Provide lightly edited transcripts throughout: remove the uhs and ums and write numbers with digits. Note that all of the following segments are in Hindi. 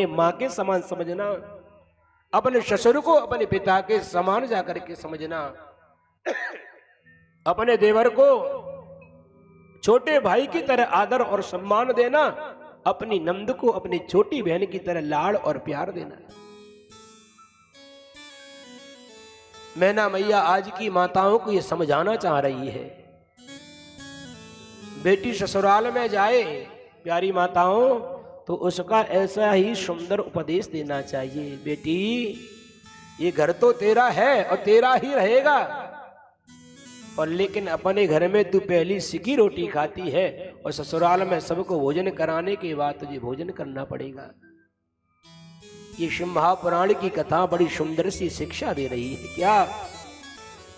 माँ के समान समझना, अपने ससुर को अपने पिता के समान जाकर के समझना, अपने देवर को छोटे भाई की तरह आदर और सम्मान देना, अपनी नंद को अपनी छोटी बहन की तरह लाड़ और प्यार देना। मैना मैया आज की माताओं को यह समझाना चाह रही है। बेटी ससुराल में जाए प्यारी माताओं तो उसका ऐसा ही सुंदर उपदेश देना चाहिए। बेटी ये घर तो तेरा है और तेरा ही रहेगा, और लेकिन अपने घर में तू पहली सिकी रोटी खाती है और ससुराल में सबको भोजन कराने के बाद तुझे भोजन करना पड़ेगा। ये शिव महापुराण की कथा बड़ी सुंदर सी शिक्षा दे रही है। क्या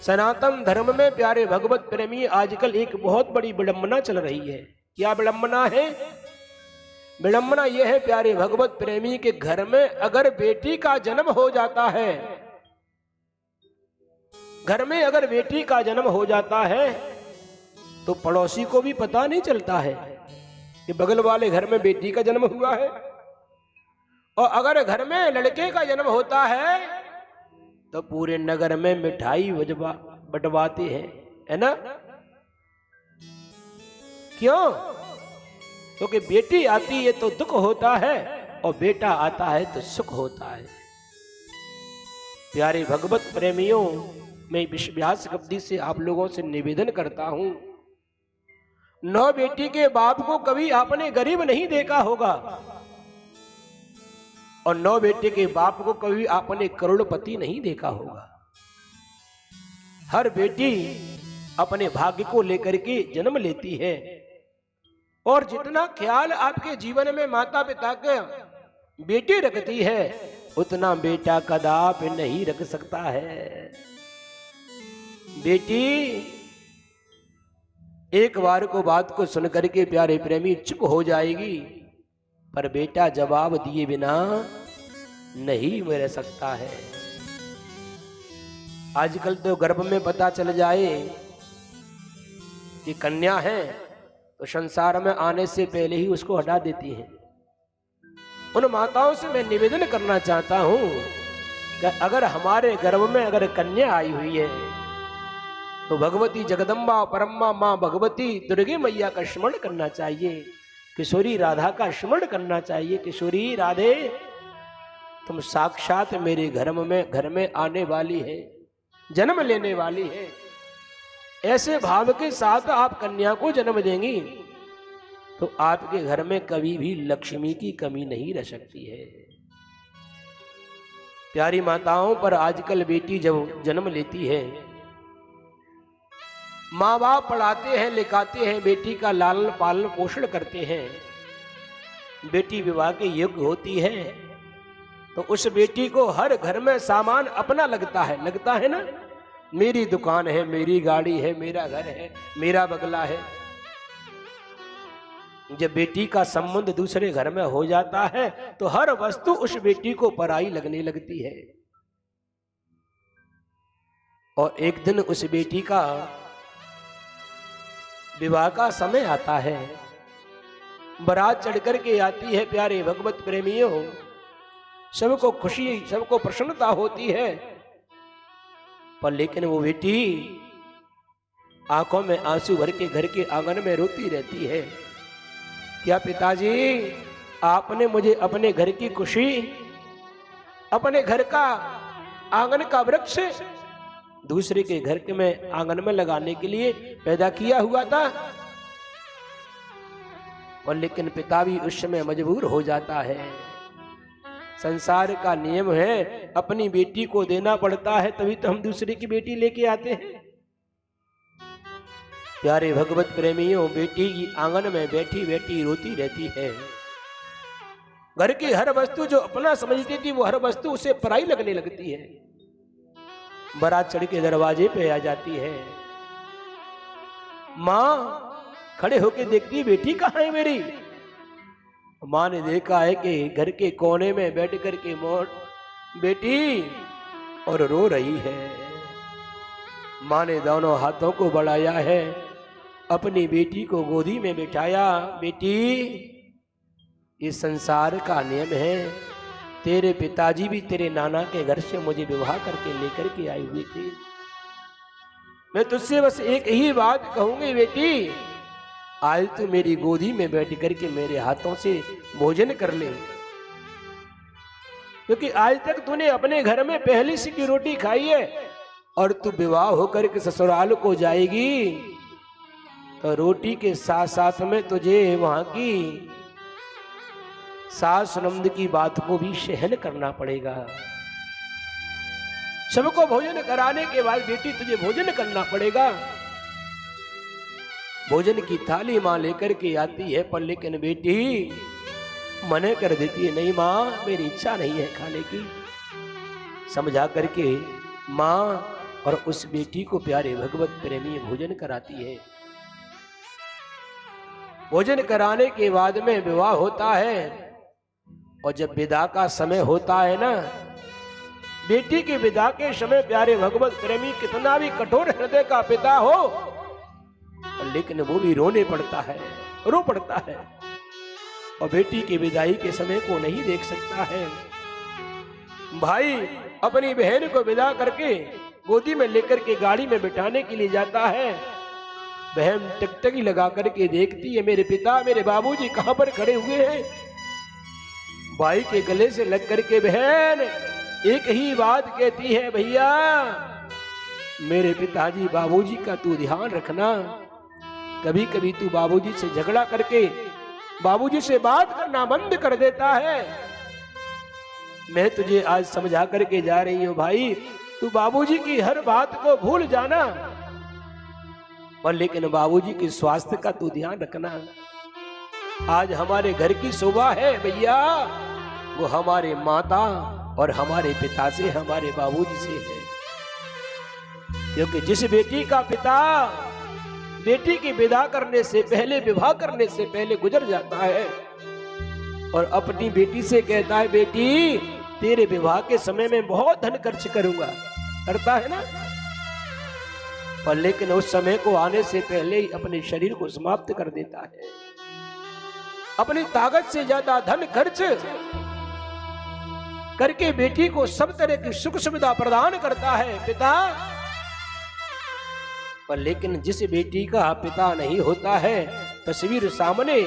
सनातन धर्म में प्यारे भगवत प्रेमी आजकल एक बहुत बड़ी विडंबना चल रही है। क्या विडंबना है? विडंबना यह है प्यारे भगवत प्रेमी के घर में अगर बेटी का जन्म हो जाता है, घर में अगर बेटी का जन्म हो जाता है तो पड़ोसी को भी पता नहीं चलता है कि बगल वाले घर में बेटी का जन्म हुआ है। और अगर घर में लड़के का जन्म होता है तो पूरे नगर में मिठाई बंटवाते हैं, है ना? क्यों? क्योंकि बेटी आती है तो दुख होता है और बेटा आता है तो सुख होता है। प्यारे भगवत प्रेमियों, मैं व्यास गद्दी से आप लोगों से निवेदन करता हूं, नौ बेटी के बाप को कभी आपने गरीब नहीं देखा होगा और नौ बेटे के बाप को कभी आपने करोड़पति नहीं देखा होगा। हर बेटी अपने भाग्य को लेकर के जन्म लेती है और जितना ख्याल आपके जीवन में माता पिता का बेटी रखती है उतना बेटा कदापि नहीं रख सकता है। बेटी एक बार को बात को सुनकर के प्यारे प्रेमी चुप हो जाएगी, पर बेटा जवाब दिए बिना नहीं रह सकता है। आजकल तो गर्भ में पता चल जाए कि कन्या है तो संसार में आने से पहले ही उसको हटा देती है। उन माताओं से मैं निवेदन करना चाहता हूं कि अगर हमारे गर्भ में अगर कन्या आई हुई है तो भगवती जगदम्बा परम्मा मां भगवती दुर्गे मैया का स्मरण करना चाहिए, किशोरी राधा का स्मरण करना चाहिए। किशोरी राधे, तुम साक्षात मेरे घर में आने वाली है, जन्म लेने वाली है। ऐसे भाव के साथ आप कन्या को जन्म देंगी तो आपके घर में कभी भी लक्ष्मी की कमी नहीं रह सकती है। प्यारी माताओं, पर आजकल बेटी जब जन्म लेती है, माँ बाप पढ़ाते हैं लिखाते हैं, बेटी का लालन पालन पोषण करते हैं, बेटी विवाह के योग्य होती है तो उस बेटी को हर घर में सामान अपना लगता है ना। मेरी दुकान है, मेरी गाड़ी है, मेरा घर है, मेरा बंगला है। जब बेटी का संबंध दूसरे घर में हो जाता है तो हर वस्तु उस बेटी को पराई लगने लगती है। और एक दिन उस बेटी का विवाह का समय आता है, बारात चढ़ करके आती है। प्यारे भगवत प्रेमियों, सबको खुशी, सबको प्रसन्नता होती है, पर लेकिन वो बेटी आंखों में आंसू भर के घर के आंगन में रोती रहती है। क्या पिताजी, आपने मुझे अपने घर की खुशी, अपने घर का आंगन का वृक्ष दूसरे के घर के में आंगन में लगाने के लिए पैदा किया हुआ था? और लेकिन पिता भी उस समय मजबूर हो जाता है। संसार का नियम है, अपनी बेटी को देना पड़ता है, तभी तो हम दूसरे की बेटी लेके आते हैं। प्यारे भगवत प्रेमियों, बेटी आंगन में बैठी बैठी रोती रहती है। घर की हर वस्तु जो अपना समझती थी वो हर वस्तु उसे पराई लगने लगती है। बारात चढ़ के दरवाजे पे आ जाती है। मां खड़े होके देखती, बेटी कहाँ है मेरी? मां ने देखा है कि घर के कोने में बैठ करके बेटी और रो रही है। मां ने दोनों हाथों को बढ़ाया है, अपनी बेटी को गोदी में बिठाया। बेटी, ये संसार का नियम है, तेरे पिताजी भी तेरे नाना के घर से मुझे विवाह करके लेकर के आए हुए थे। मैं तुझसे बस एक ही बात कहूंगी बेटी, आज तू मेरी गोदी में बैठ करके मेरे हाथों से भोजन कर ले, क्योंकि आज तक तूने अपने घर में पहली सी की रोटी खाई है और तू विवाह होकर के ससुराल को जाएगी तो रोटी के साथ साथ में तुझे वहां की सास नंद की बात को भी सहन करना पड़ेगा। सबको भोजन कराने के बाद बेटी तुझे भोजन करना पड़ेगा। भोजन की थाली मां लेकर के आती है, पर लेकिन बेटी मना कर देती है, नहीं मां मेरी इच्छा नहीं है खाने की। समझा करके मां और उस बेटी को प्यारे भगवत प्रेमी भोजन कराती है। भोजन कराने के बाद में विवाह होता है और जब विदा का समय होता है ना, बेटी के विदा के समय प्यारे भगवत प्रेमी कितना भी कठोर हृदय का पिता हो, लेकिन वो भी रोने पड़ता है, रो पड़ता है और बेटी की विदाई के समय को नहीं देख सकता है। भाई अपनी बहन को विदा करके गोदी में लेकर के गाड़ी में बिठाने के लिए जाता है। बहन टकटकी लगा करके देखती है, मेरे पिता मेरे बाबूजी कहां पर खड़े हुए हैं। भाई के गले से लग करके बहन एक ही बात कहती है, भैया मेरे पिताजी बाबूजी का तू ध्यान रखना। कभी कभी तू बाबूजी से झगड़ा करके बाबूजी से बात करना बंद कर देता है। मैं तुझे आज समझा करके जा रही हूं भाई, तू बाबूजी की हर बात को भूल जाना, पर लेकिन बाबूजी के स्वास्थ्य का तू ध्यान रखना। आज हमारे घर की शोभा है भैया, वो हमारे माता और हमारे पिता से, हमारे बाबूजी से है। क्योंकि जिस बेटी का पिता बेटी की विदा करने से पहले, विवाह करने से पहले गुजर जाता है और अपनी बेटी से कहता है, बेटी तेरे विवाह के समय में बहुत धन खर्च करूंगा, करता है ना, पर लेकिन उस समय को आने से पहले ही अपने शरीर को समाप्त कर देता है। अपनी ताकत से ज्यादा धन खर्च करके बेटी को सब तरह की सुख सुविधा प्रदान करता है पिता, पर लेकिन जिस बेटी का पिता नहीं होता है, तस्वीर सामने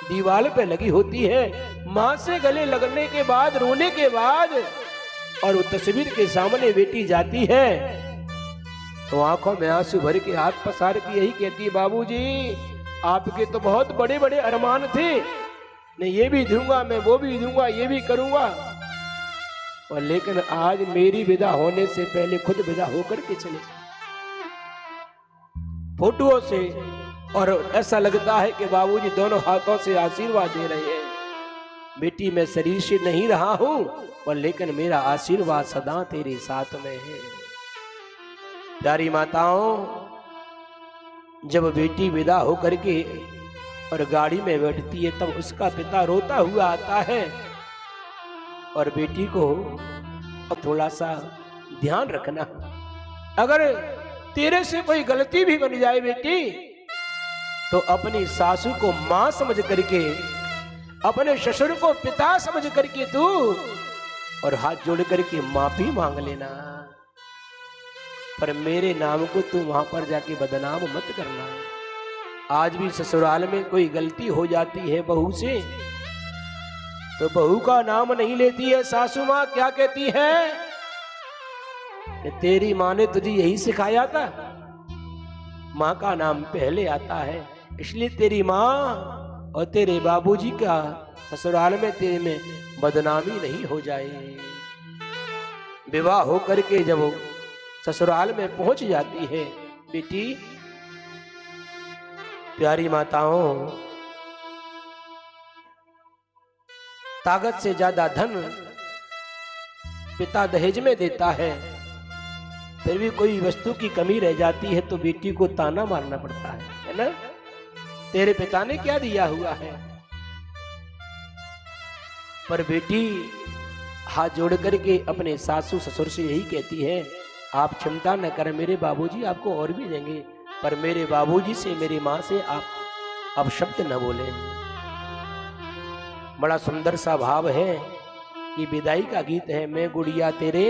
दीवार पे लगी होती है, मां से गले लगने के बाद, रोने के बाद, और वो तस्वीर के सामने बेटी जाती है तो आंखों में आंसू भर के हाथ पसार के यही कहती है, बाबूजी आपके तो बहुत बड़े बड़े अरमान थे, मैं ये भी दूंगा, मैं वो भी दूंगा, ये भी करूंगा, और लेकिन आज मेरी विदा होने से पहले खुद विदा होकर के चले फोटोओं से, और ऐसा लगता है कि बाबूजी दोनों हाथों से आशीर्वाद दे रहे हैं। बेटी मैं शरीर से नहीं रहा हूं, पर लेकिन मेरा आशीर्वाद सदा तेरे साथ में है। प्यारी माताओं, जब बेटी विदा होकर के और गाड़ी में बैठती है तब उसका पिता रोता हुआ आता है और बेटी को थोड़ा सा ध्यान रखना, अगर तेरे से कोई गलती भी बन जाए बेटी तो अपनी सासू को मां समझ करके, अपने ससुर को पिता समझ करके तू और हाथ जोड़ करके माफी मांग लेना, पर मेरे नाम को तू वहां पर जाके बदनाम मत करना। आज भी ससुराल में कोई गलती हो जाती है बहू से तो बहू का नाम नहीं लेती है सासू मां, क्या कहती है कि तेरी मां ने तुझे यही सिखाया था। मां का नाम पहले आता है, इसलिए तेरी मां और तेरे बाबूजी का ससुराल में तेरे में बदनामी नहीं हो जाए। विवाह होकर के जब ससुराल में पहुंच जाती है बेटी, प्यारी माताओं, ताकत से ज्यादा धन पिता दहेज में देता है, फिर भी कोई वस्तु की कमी रह जाती है तो बेटी को ताना मारना पड़ता है ना, तेरे पिता ने क्या दिया हुआ है। पर बेटी हाथ जोड़ करके अपने सासू ससुर से यही कहती है, आप चिंता न करें, मेरे बाबूजी आपको और भी देंगे, पर मेरे बाबूजी से, मेरी मां से आप अब शब्द न बोले। बड़ा सुंदर सा भाव है ये विदाई का गीत है, मैं गुड़िया तेरे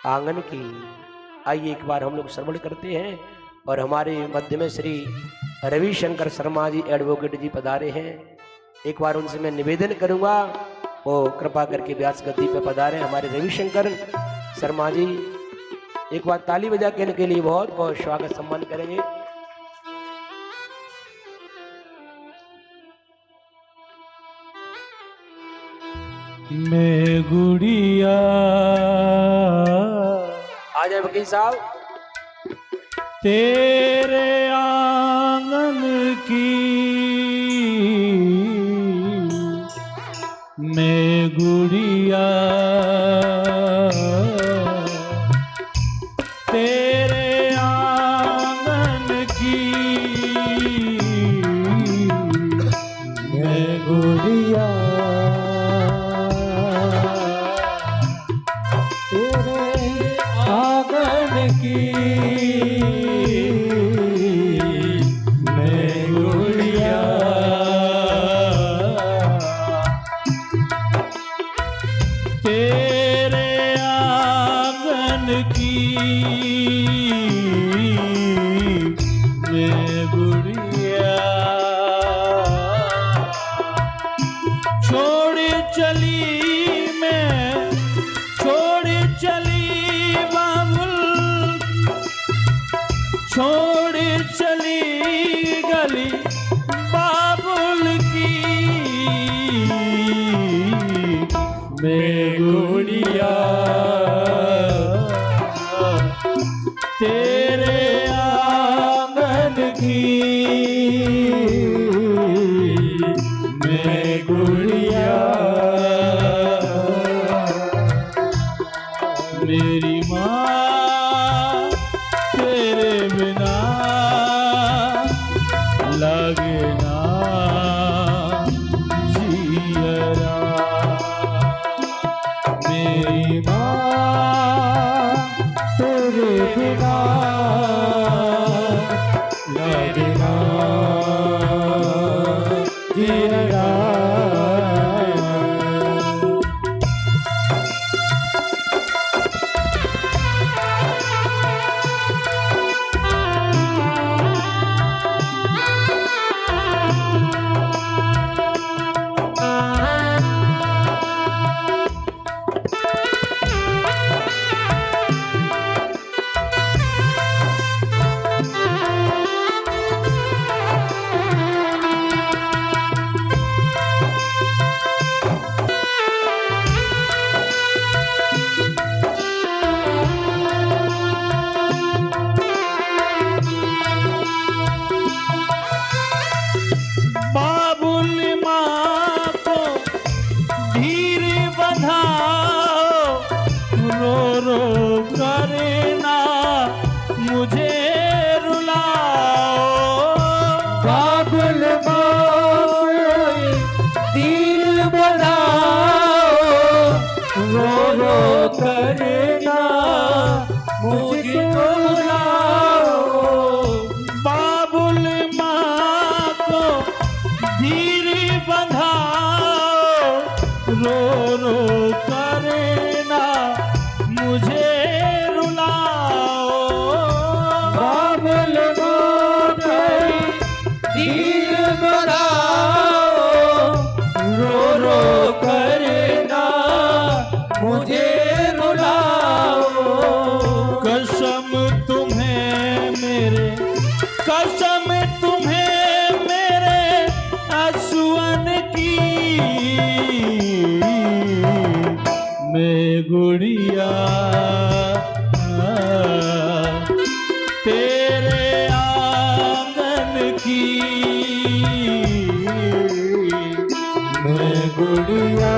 आंगन की। आइए एक बार हम लोग श्रवण करते हैं। और हमारे मध्य में श्री रविशंकर शर्मा जी एडवोकेट जी पधारे हैं। एक बार उनसे मैं निवेदन करूंगा वो कृपा करके व्यास गद्दी पे पधारे हमारे रविशंकर शर्मा जी। एक बार ताली बजा के इनके लिए बहुत बहुत स्वागत सम्मान करेंगे। मैं गुड़िया आ जाए वकील साहब। तेरे आंगन की, मैं गुड़िया तेरे आंगन की, मैं गुड़िया तेरे आंगन की, मैं गुड़िया तेरे आंगन की, मैं गुड़िया छोड़ चली, मैं छोड़ चली बाबुल, छोड़ चली गली बाबुल की, मैं गुड़िया तेरे आंगन की, मैं गुड़िया मेरी माँ तेरे बिना लगे ना जियरा, मेरी माँ तेरे बिना लगे ना जियरा। करना मुझको बुलाओ, बाबुल माँ को धीर बंधाओ, रो रो करना मुझे रुलाओ, बाबुल माँ को धीर बंधाओ, रो रो करना मुझे रुलाओ, कसम तुम्हें मेरे, कसम तुम्हें मेरे आंसुअन की, मैं गुड़िया तेरे आंगन की, मैं गुड़िया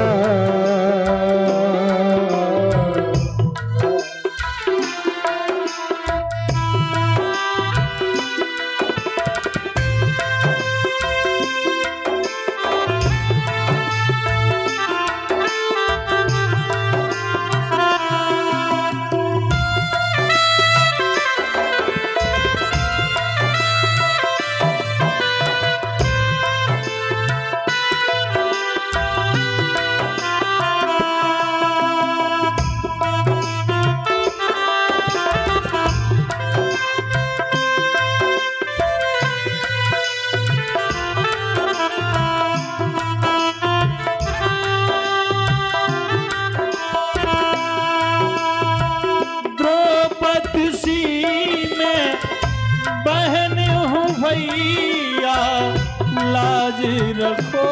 रखो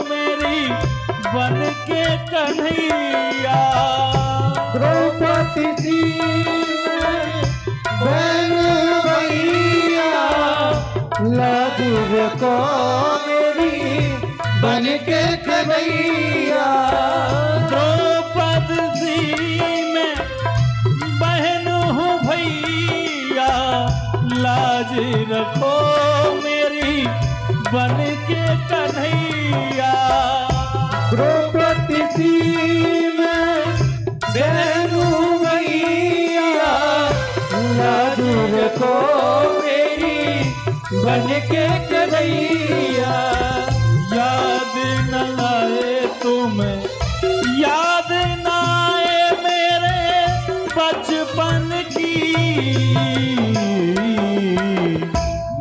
मेरी बन के कन्हैया। द्रौपदी सी में बहन भैया, लाज रखो मेरी बन के कन्हैया। द्रौपदी सी में बहन हूँ भैया, लाज रखो मेरी बन के कन्हैया। द्रौपदी सी में बहन भैया, लाज रखो मेरी बन के कन्हैया। याद न आए तुम्हें, याद न आए मेरे बचपन की,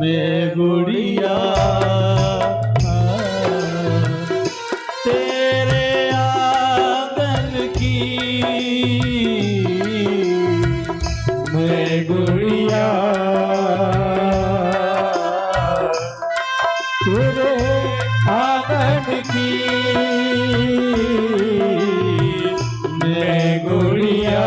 मैं गुड़िया तेरे आंगन की, मैं गुड़िया तेरे आंगन की, मैं गुड़िया।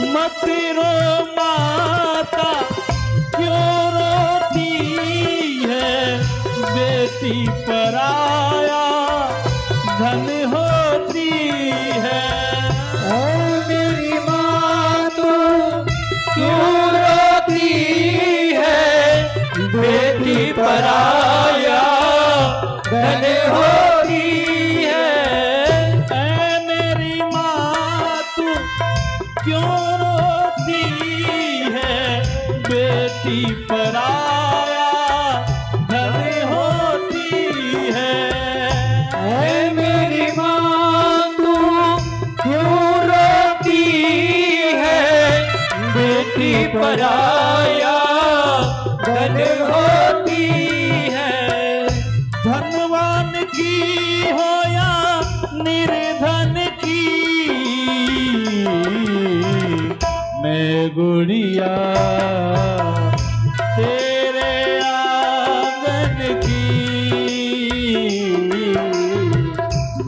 मत रो माता क्यों रोती है, बेटी पराया धन होती है। ओ मेरी माँ तू क्यों रोती है, बेटी पराया धन होती है। ऐ मेरी माँ तू क्यों रोती है, बेटी पराया धन होती है। ऐ मेरी माँ तू क्यों रोती है, बेटी पराया धन होती है। धनवान की हो या निर्धन की, मैं गुड़िया तेरे आंगन की,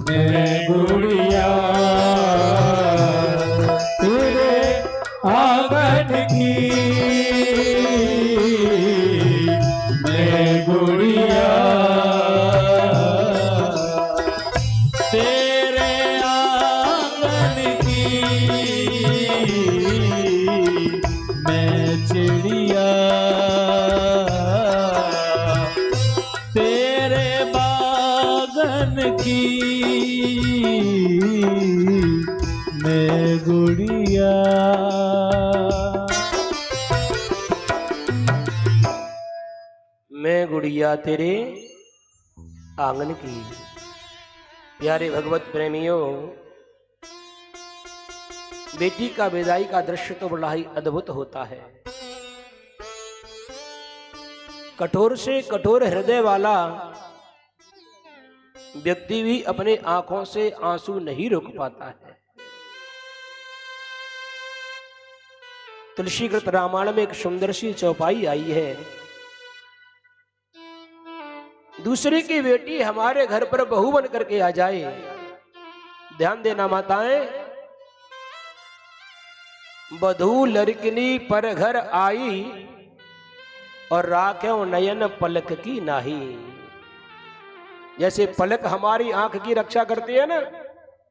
मैं गुड़िया तेरे आंगन की, मैं गुड़िया तेरे आंगन की, मैं चिड़िया तेरे बागन की, मैं गुड़िया। मैं गुड़िया तेरे आंगन की। प्यारे भगवत प्रेमियों, बेटी का विदाई का दृश्य तो बड़ा ही अद्भुत होता है। कठोर से कठोर हृदय वाला व्यक्ति भी अपने आंखों से आंसू नहीं रोक पाता है। तुलसीकृत रामायण में एक सुंदर सी चौपाई आई है, दूसरे की बेटी हमारे घर पर बहू बन करके आ जाए, ध्यान देना माताएं, बधू लड़किनी पर घर आई और राख्यो नयन पलक की नाही। जैसे पलक हमारी आंख की रक्षा करती है ना,